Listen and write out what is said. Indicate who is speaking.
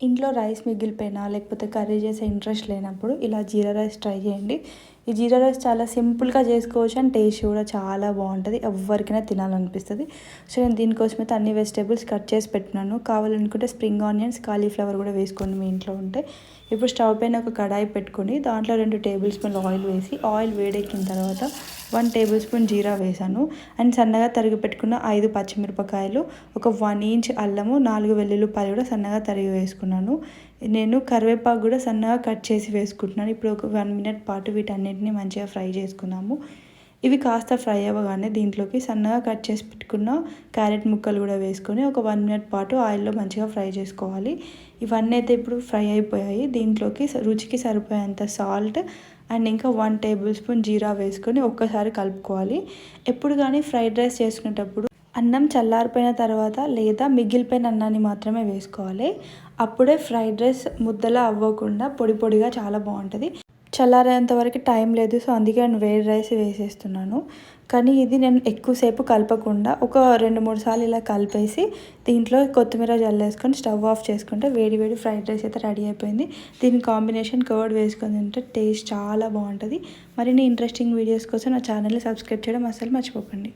Speaker 1: ఇంట్లో రైస్ మిగిలిపోయినా లేకపోతే కర్రీ చేసే ఇంట్రెస్ట్ లేనప్పుడు ఇలా జీరా రైస్ ట్రై చేయండి. ఈ జీరా రైస్ చాలా సింపుల్గా చేసుకోవచ్చు అండ్ టేస్ట్ కూడా చాలా బాగుంటుంది. ఎవరికైనా తినాలనిపిస్తుంది. సో నేను దీనికోసమైతే అన్ని వెజిటేబుల్స్ కట్ చేసి పెట్టినాను. కావాలనుకుంటే స్ప్రింగ్ ఆనియన్స్, కాలీఫ్లవర్ కూడా వేసుకోండి మీ ఇంట్లో ఉంటే. ఇప్పుడు స్టవ్ పైన ఒక కడాయి పెట్టుకొని దాంట్లో 2 టేబుల్ స్పూన్లు ఆయిల్ వేసి, ఆయిల్ వేడెక్కిన తర్వాత 1 టేబుల్ స్పూన్ జీరా వేసాను. అండ్ సన్నగా తరిగి పెట్టుకున్న 5 పచ్చిమిరపకాయలు, ఒక 1 ఇంచ్ అల్లము, 4 వెల్లుల్లిపాయలు కూడా సన్నగా తరిగి వేసుకున్నాను. నేను కరివేపాకు కూడా సన్నగా కట్ చేసి వేసుకుంటున్నాను. ఇప్పుడు ఒక 1 మినిట్ పాటు వీటన్నిటిని మంచిగా ఫ్రై చేసుకున్నాము. ఇవి కాస్త ఫ్రై అవ్వగానే దీంట్లోకి సన్నగా కట్ చేసి పెట్టుకున్న క్యారెట్ ముక్కలు కూడా వేసుకొని ఒక 1 మినిట్ పాటు ఆయిల్లో మంచిగా ఫ్రై చేసుకోవాలి. ఇవన్నీ అయితే ఇప్పుడు ఫ్రై అయిపోయాయి. దీంట్లోకి రుచికి సరిపోయేంత సాల్ట్ అండ్ ఇంకా 1 టేబుల్ స్పూన్ జీరా వేసుకొని ఒక్కసారి కలుపుకోవాలి. ఎప్పుడు కానీ ఫ్రైడ్ రైస్ చేసుకునేటప్పుడు అన్నం చల్లారిపోయిన తర్వాత లేదా మిగిలిపోయిన అన్నాన్ని మాత్రమే వేసుకోవాలి. అప్పుడే ఫ్రైడ్ రైస్ ముద్దలా అవ్వకుండా పొడి పొడిగా చాలా బాగుంటుంది. చల్లారేంత వరకు టైం లేదు, సో అందుకే నేను వేడి రైస్ వేసేస్తున్నాను. కానీ ఇది నేను ఎక్కువసేపు కలపకుండా ఒక 2-3 సార్లు ఇలా కలిపేసి దీంట్లో కొత్తిమీర జల్లేసుకొని స్టవ్ ఆఫ్ చేసుకుంటే వేడి వేడి ఫ్రైడ్ రైస్ అయితే రెడీ అయిపోయింది. దీని కాంబినేషన్ కర్డ్ వేసుకొని తింటే టేస్ట్ చాలా బాగుంటుంది. మరిన్ని ఇంట్రెస్టింగ్ వీడియోస్ కోసం నా ఛానల్ని సబ్స్క్రైబ్ చేయడం అస్సలు మర్చిపోకండి.